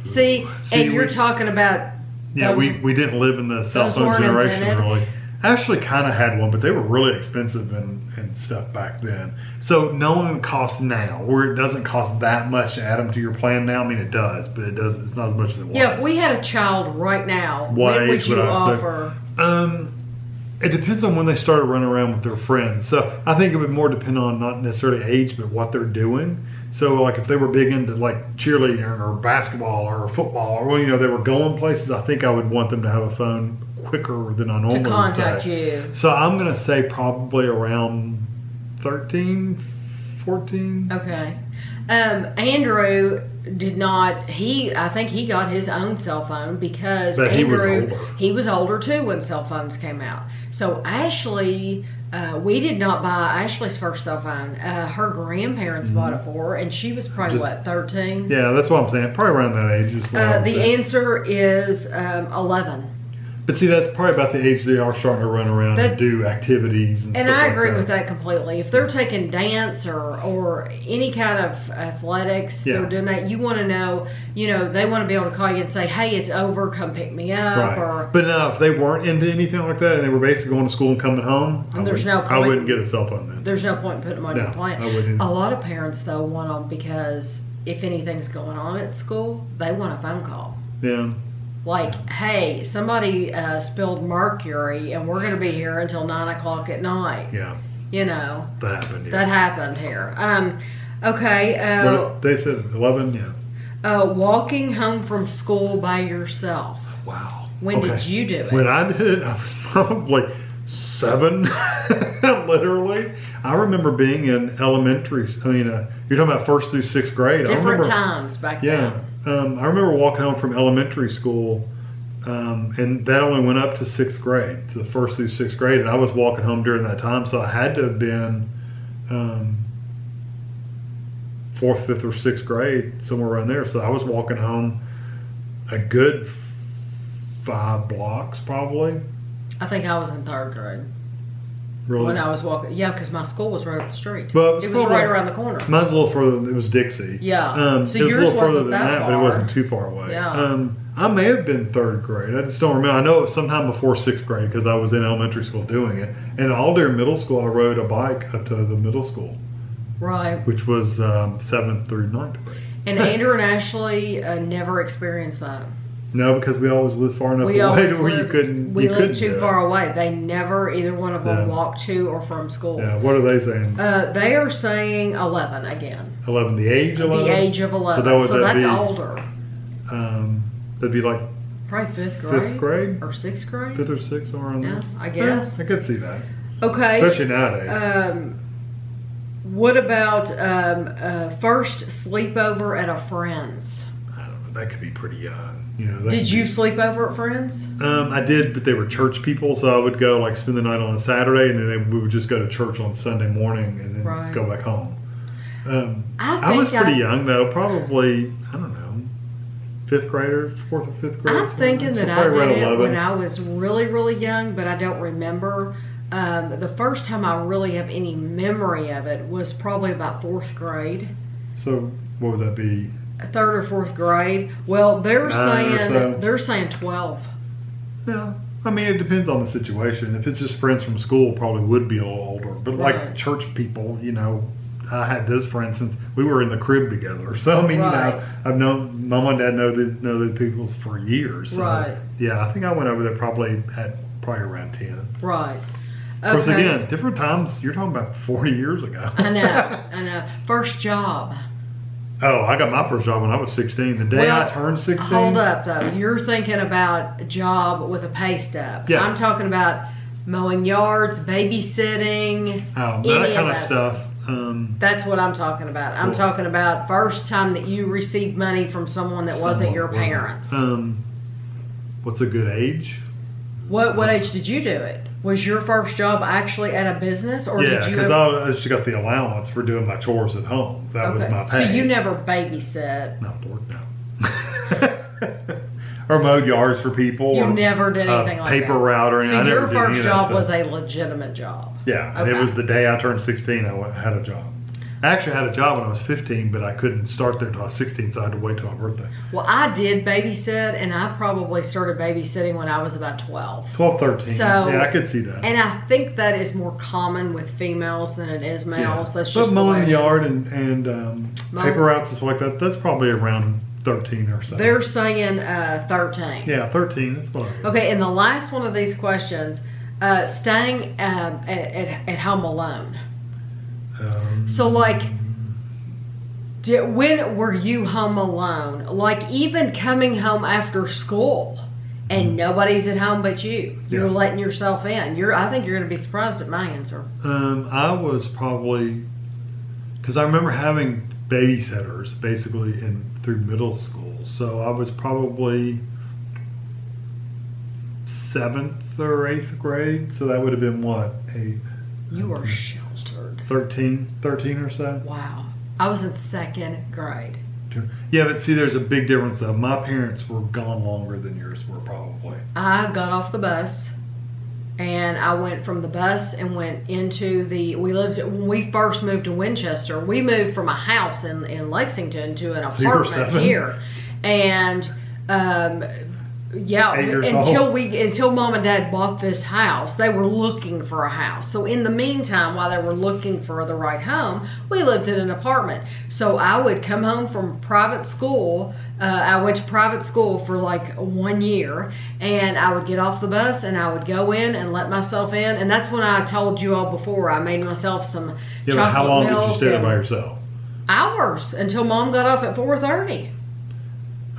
See, and you're talking about. Yeah, we didn't live in the cell phone generation really. Ashley kind of had one, but they were really expensive and stuff back then. So knowing the cost now, where it doesn't cost that much to add them to your plan now, I mean it does, but it's not as much as it was. Yeah, if we had a child right now, what when would age you would I offer? It depends on when they started running around with their friends. So I think it would more depend on not necessarily age, but what they're doing. So like if they were big into like cheerleading or basketball or football, or they were going places, I think I would want them to have a phone quicker than I normally To contact would say. you. So I'm going to say probably around 13, 14. Okay. Andrew did not. I think he got his own cell phone because But Andrew he was older. older too when cell phones came out. So Ashley, we did not buy Ashley's first cell phone. Her grandparents bought it for her, and she was probably 13. Yeah, that's what I'm saying. Probably around that age as well. The answer is 11. But see, that's probably about the age they are starting to run around and do activities and And stuff I like agree that. with that completely. If they're taking dance or any kind of athletics, Yeah. they're doing that, you want to know, they want to be able to call you and say, hey, it's over, come pick me up. Right. Or But now, if they weren't into anything like that and they were basically going to school and coming home, And there's no I point. wouldn't get a cell phone then. there's no point in putting them on No, your plan. I wouldn't. A lot of parents, though, want them because if anything's going on at school, they want a phone call. Yeah. Like, hey, somebody spilled mercury and we're going to be here until 9 o'clock at night. Yeah. That happened. Yeah. That happened here. Okay. What, they said 11. Yeah. Walking home from school by yourself. Wow. When did you do it? When I did it, I was probably 7, literally. I remember being in elementary. I mean, you're talking about 1st through 6th grade. Different times back Yeah. then. I remember walking home from elementary school, and that only went up to 6th grade, to the 1st through 6th grade, and I was walking home during that time, so I had to have been 4th, 5th, or 6th grade, somewhere around there. So I was walking home a good 5 blocks, probably. I think I was in 3rd grade Really? when I was walking. Yeah, because my school was right up the street. Well, it was probably- right around the corner. Mine's a little further. It was Dixie. Yeah. It So was a yours little further wasn't than that that, but it far. wasn't too far away. Yeah. I may have been 3rd grade. I just don't remember. I know it was sometime before 6th grade because I was in elementary school doing it. And all during middle school, I rode a bike up to the middle school, Right. which was 7th through 9th grade. And Andrew and Ashley never experienced that. No, because we always lived far enough We away always to where you lived, couldn't. we you lived couldn't too do it. far away. They never, either one of them, Yeah. walked to or from school. Yeah. What are they saying? They are saying 11 again. 11. The age 11. The age of 11. So, that that's be, older. That'd be like Probably 5th grade. 5th grade, Or 6th grade. 5th or 6th, somewhere around Yeah, there. I guess. Yeah, I could see that, Okay. especially nowadays. What about first sleepover at a friend's? I don't know. That could be pretty young. That Did could you be- sleep over at friends? I did, but they were church people, so I would go like spend the night on a Saturday, and then we would just go to church on Sunday morning, and then Right. go back home. I I was think pretty young though, probably I don't know, 5th grader, 4th or 5th grade. I'm thinking that I probably around did it 11. when I was really, really young, but I don't remember. The first time I really have any memory of it was probably about 4th grade. So what would that be? 3rd or 4th grade. Well, they're 9 or so. saying 12. Yeah, I mean it depends on the situation. If it's just friends from school, probably would be a little older. But Right. like church people, I had those friends since we were in the crib together. So I mean, Right. I've known Mom and Dad know the people for years. So, Right. Yeah, I think I went over there probably around 10. Right. Of course, Okay. again, different times. You're talking about 40 years ago. I know. First job. Oh, I got my first job when I was 16. The day I turned 16. Hold up, though. You're thinking about a job with a pay stub. Yeah. I'm talking about mowing yards, babysitting. Oh, any that kind of that stuff. That's what I'm talking about. I'm Cool. talking about first time that you received money from someone that wasn't your parents. What's a good age? What age did you do it? Was your first job actually at a business, or Yeah, did you? because I just got the allowance for doing my chores at home. That was my pay. So you never babysit. No, Lord, no. Or mowed yards for people. You or, never did anything like paper that. routing. So I never your did any first of that job stuff. was a legitimate job. Yeah, and Okay. it was the day I turned 16. I had a job. I actually had a job when I was 15, but I couldn't start there until I was 16, so I had to wait till my birthday. Well, I did babysit, and I probably started babysitting when I was about 12. 12, 13. So- yeah, I could see that. And I think that is more common with females than it is males. That's But just the way mowing it the is. yard and paper routes and stuff like that, that's probably around 13 or so. They're saying 13. Yeah, 13. That's what I mean. Okay, and the last one of these questions, staying at home alone. So, like, when were you home alone? Like, even coming home after school and nobody's at home but you. You're Yeah. letting yourself in. I think you're going to be surprised at my answer. I was probably, because I remember having babysitters basically through middle school. So I was probably 7th or 8th grade. So that would have been what, 8? You were sheltered. 13 or so. Wow. I was in 2nd grade. Yeah, but see, there's a big difference though. My parents were gone longer than yours were probably. I got off the bus and I went from the bus and went into when we first moved to Winchester, we moved from a house in Lexington to an So you were apartment 7? here. And, yeah, 8 years old. until mom and dad bought this house, they were looking for a house. So in the meantime, while they were looking for the right home, we lived in an apartment. So I would come home from private school. I went to private school for like 1 year, and I would get off the bus and I would go in and let myself in. And that's when I told you all before, I made myself some Yeah, but chocolate how long did you milk stay there and by yourself? hours until mom got off at 4:30.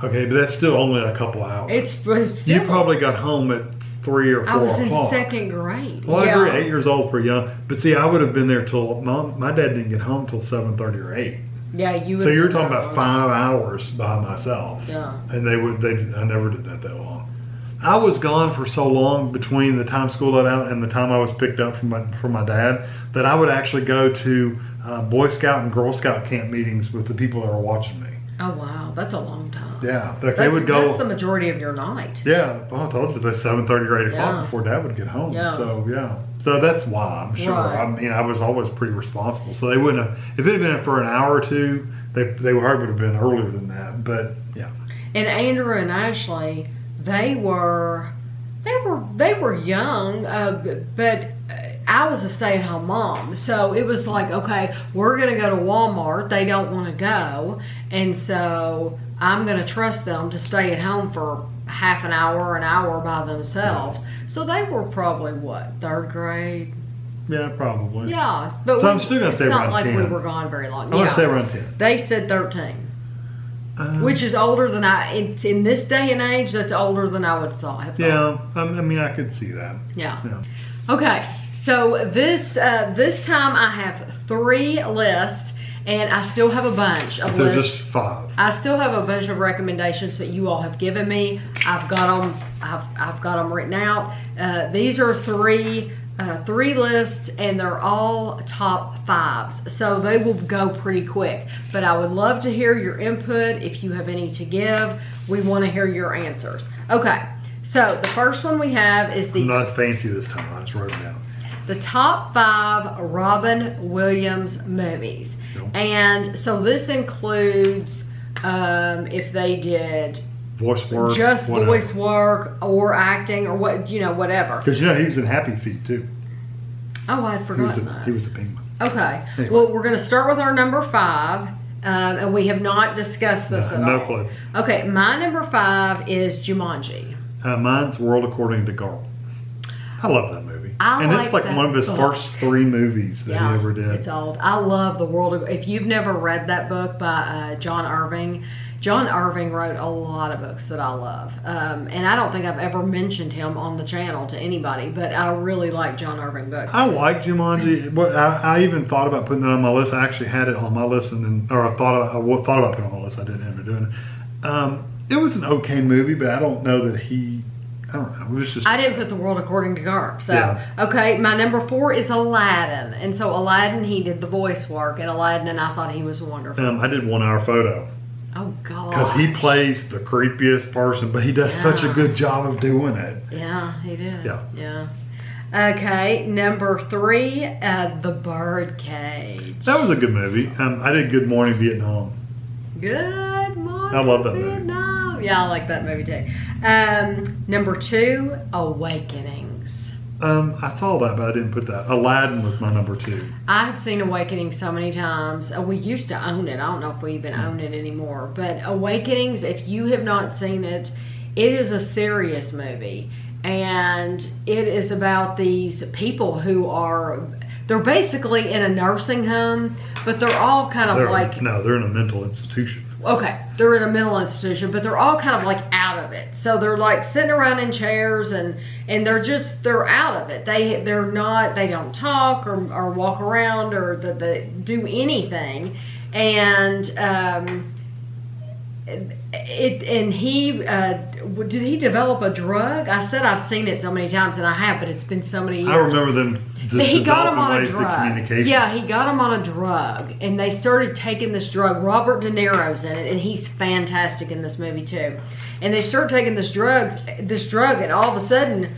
Okay, but that's still only a couple hours. It's still, You probably got home at 3 or 4 I was in o'clock. 2nd grade. Well, I Yeah. agree. 8 years old, pretty young. But see, I would have been there till my dad didn't get home till 7:30 or 8. Yeah, you. So you're talking about 5 hours by myself. Yeah. And I never did that long. I was gone for so long between the time school let out and the time I was picked up from my dad that I would actually go to Boy Scout and Girl Scout camp meetings with the people that were watching me. Oh wow, that's a long time. Yeah, like they would go. That's the majority of your night. Yeah, well, I told you, they're 7:30 or 8 o'clock Yeah. before Dad would get home. Yeah. So yeah, so that's why I'm sure. Right. I mean, I was always pretty responsible, so they wouldn't have. If it had been for an hour or two, they probably would have been earlier than that. But yeah, And Andrew and Ashley, they were young, but I was a stay-at-home mom, so it was like, okay, we're gonna go to Walmart. They don't want to go, and so I'm gonna trust them to stay at home for half an hour by themselves. So they were probably what, 3rd grade? yeah, probably. Yeah, but So I'm still gonna stay it's not around like 10. we were gone very long. I'm gonna stay around 10. They said 13. Uh, Which is older than in this day and age, that's older than I would have thought. Yeah, I mean, I could see that. Yeah. Yeah. Okay, so this time I have 3 lists, and I still have a bunch of They're lists. just 5. I still have a bunch of recommendations that you all have given me. I've got them. I've got them written out. These are 3 lists, and they're all top 5s, so they will go pretty quick. But I would love to hear your input if you have any to give. We want to hear your answers. Okay, so the first one we have is I'm not as fancy this time. I just wrote it down. the top 5 Robin Williams movies. Yep. And so this includes if they did Voice work. just whatever. voice work or acting or what, whatever. Because he was in Happy Feet too. Oh, I'd He was forgotten a, that. he was a penguin. Okay. Anyway. Well, we're going to start with our number 5, and we have not discussed this at No all. clue. Okay, my number 5 is Jumanji. Mine's World According to Garp. I love that movie. I It's like that one of his book. first 3 movies that he ever did. It's old. I love the world of. If you've never read that book by John Irving wrote a lot of books that I love, and I don't think I've ever mentioned him on the channel to anybody. But I really like John Irving books. I like Jumanji. But I even thought about putting it on my list. I actually had it on my list, I thought about putting it on my list. I didn't end up doing it. It was an okay movie, but I don't know that I don't know. It was just. I didn't put the world according to Garp. So, Yeah. okay, my number 4 is Aladdin. And so Aladdin, he did the voice work in Aladdin, and I thought he was wonderful. I did 1 Hour Photo. Oh, God. Because he plays the creepiest person, but he does such a Yeah. good job of doing it. Yeah, he did. Yeah. Yeah. Okay, number 3, The Birdcage. That was a good movie. I did Good Morning Vietnam. Good morning, I love that movie. Vietnam. Yeah, I like that movie too. Number 2, Awakenings. I saw that, but I didn't put that. Aladdin was my number 2. I've seen Awakening so many times. We used to own it. I don't know if we even own it anymore. But Awakenings, if you have not seen it, it is a serious movie. And it is about these people who they're basically in a nursing home, but they're all kind of they're in a mental institution. okay, they're in a mental institution, but they're all kind of like out of it. So they're like sitting around in chairs and they're out of it. They don't talk or walk around or they do anything. And and he did he develop a drug? I said I've seen it so many times, and I have, but it's been so many years. I remember them just he got him on a ways to drug. communication. Yeah, he got him on a drug, and they started taking this drug. Robert De Niro's in it, and he's fantastic in this movie too. And they start taking this drug, and all of a sudden,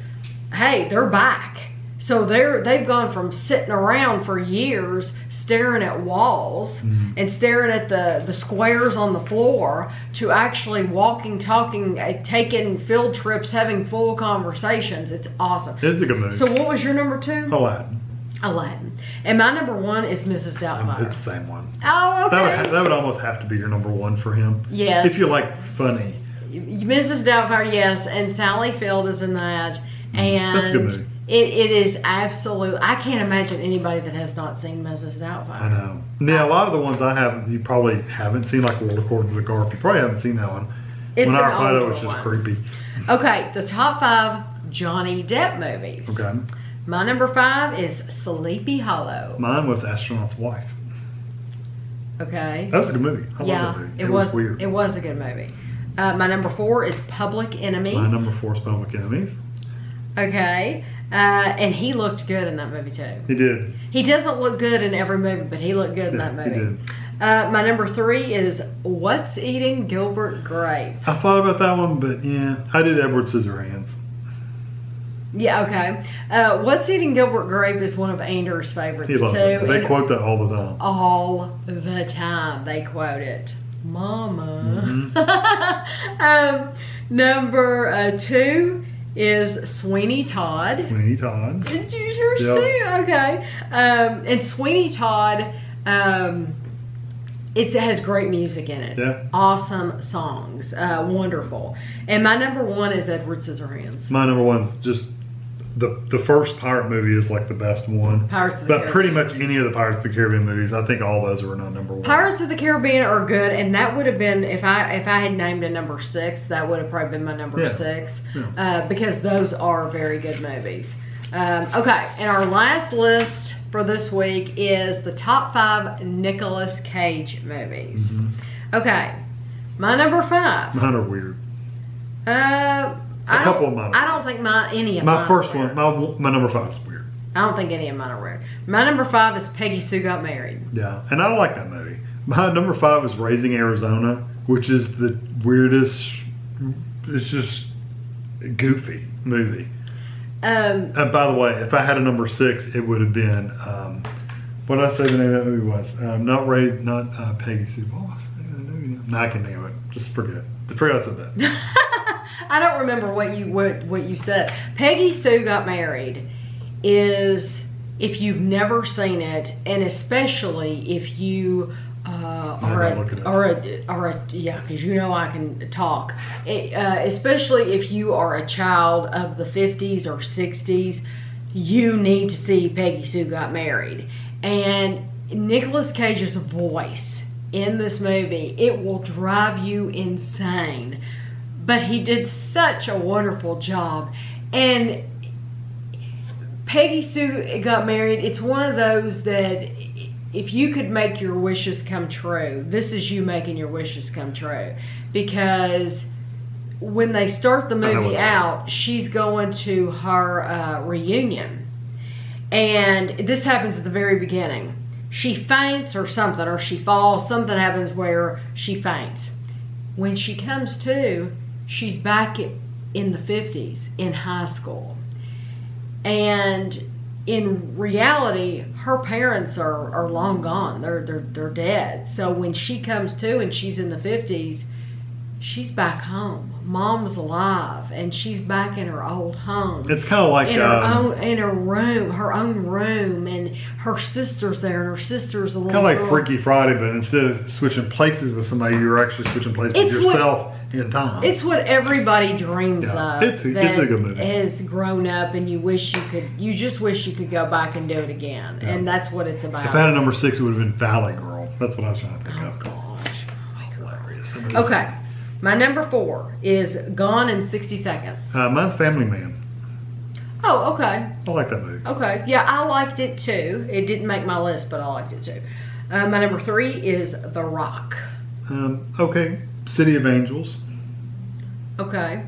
hey, they're back. So they've gone from sitting around for years staring at walls and staring at the squares on the floor to actually walking, talking, taking field trips, having full conversations. It's awesome. It's a good movie. So what was your number 2? Aladdin. And my number 1 is Mrs. Doubtfire. It's the same one. Oh, okay. That would almost have to be your number 1 for him. Yes. If you like funny. Mrs. Doubtfire, yes, and Sally Field is in that. And that's a good movie. It is absolute. I can't imagine anybody that has not seen Mrs. Doubtfire. I know. Yeah, a lot of the ones I have, you probably haven't seen, like World According to the Garp. You probably haven't seen that one. It's when an I played it, it older was just one. creepy. Okay, the top 5 Johnny Depp movies. Okay. My number 5 is Sleepy Hollow. Mine was Astronaut's Wife. Okay. That was a good movie. I love that movie. It was weird. It was a good movie. My number 4 is Public Enemies. My number 4 is Public Enemies. Okay. And he looked good in that movie too. He did. He doesn't look good in every movie, but he looked good in that movie. He did. My number 3 is What's Eating Gilbert Grape. I thought about that one, but yeah, I did Edward Scissorhands. Yeah, okay. What's Eating Gilbert Grape is one of Anders' favorites He loves too. it. They And quote that all the time. all the time they quote it. Mama. Number 2 is Sweeney Todd. Sweeney Todd. Did you yours Yep. too? Okay. And Sweeney Todd, it has great music in it. Yeah. Awesome songs. Wonderful. And my number 1 is Edward Scissorhands. My number 1's just the first pirate movie is like the best one. Pirates of the But Caribbean. pretty much any of the Pirates of the Caribbean movies, I think all those are not number 1. Pirates of the Caribbean are good, and that would have been if I had named a number 6, that would have probably been my number Yeah. 6, Yeah. because those are very good movies. Okay, and our last list for this week is the top 5 Nicolas Cage movies. Okay, my number 5. Mine are weird. A couple of mine are I don't think any of mine. My first are weird. one, my number 5 is weird. I don't think any of mine are weird. My number 5 is Peggy Sue Got Married. Yeah, and I like that movie. My number 5 is Raising Arizona, which is the weirdest, it's just a goofy movie. And by the way, if I had a number 6, it would have been, what did I say the name of that movie was? Not Peggy Sue. What was the name of the movie? No, I can name it. Just forget it. I forgot I said that. I don't remember what you said. Peggy Sue Got Married is, if you've never seen it, and especially if you because you know I can talk. Especially if you are a child of the 50s or 60s, you need to see Peggy Sue Got Married. And Nicolas Cage's voice in this movie, it will drive you insane. But he did such a wonderful job. And Peggy Sue Got Married, it's one of those that if you could make your wishes come true, this is you making your wishes come true. Because when they start the movie out, she's going to her reunion. And this happens at the very beginning. She faints or something, or she falls. Something happens where she faints. When she comes to, she's back in the 50s, in high school. And in reality, her parents are long gone. They're dead. So when she comes to and she's in the 50s, she's back home. Mom's alive, and she's back in her old home. It's kind of like in her own room, and her sister's there, and her sister's a little kind of like girl. Freaky Friday, but instead of switching places with somebody, you're actually switching places with yourself in time. It's what everybody dreams of. It's a good movie. Has grown up, and you just wish you could go back and do it again. Yeah. And that's what it's about. If I had a number 6, it would have been Valley Girl. That's what I was trying to think of. Gosh. Hilarious. Okay. My number 4 is Gone in 60 Seconds. Mine's Family Man. Oh, okay. I like that movie. Okay. Yeah, I liked it too. It didn't make my list, but I liked it too. My number 3 is The Rock. Okay. City of Angels. Okay.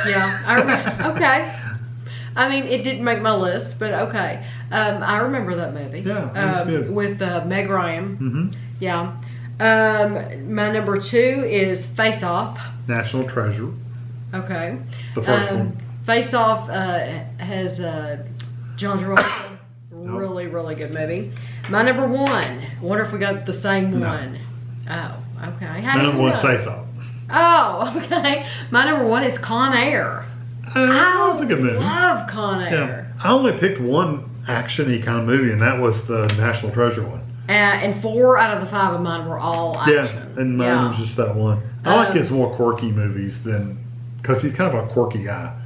Yeah, I remember. Okay. I mean, it didn't make my list, but okay. I remember that movie. Yeah, it was good. With Meg Ryan. Mm-hmm. Yeah. My number 2 is Face Off. National Treasure. Okay. The first one. Face Off has John Travolta. Really, really good movie. My number 1. I wonder if we got the same one. Oh, okay. My number 1's Face Off. Oh, okay. My number 1 is Con Air. That was a good movie. I love Con Air. Yeah. I only picked one action-y kind of movie, and that was the National Treasure one. And 4 out of the 5 of mine were all action. Yeah, and mine was just that one. I like his more quirky movies because he's kind of a quirky guy.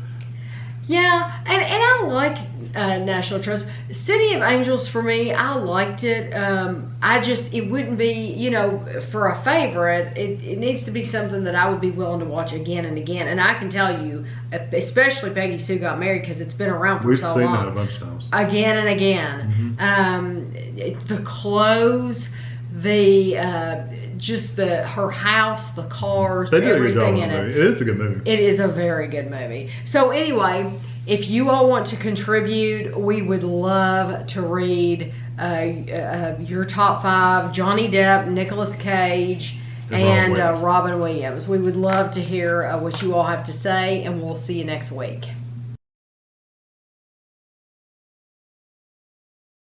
Yeah, and I like National Treasure. City of Angels for me, I liked it. It wouldn't be, for a favorite, it needs to be something that I would be willing to watch again and again. And I can tell you, especially Peggy Sue Got Married, because it's been around for so long. We've seen that a bunch of times. Again and again. Mm-hmm. The clothes, her house, the cars, they did everything a good job in it. It is a good movie. It is a very good movie. So anyway, if you all want to contribute, we would love to read your top 5: Johnny Depp, Nicolas Cage, and Robin Williams. We would love to hear what you all have to say, and we'll see you next week.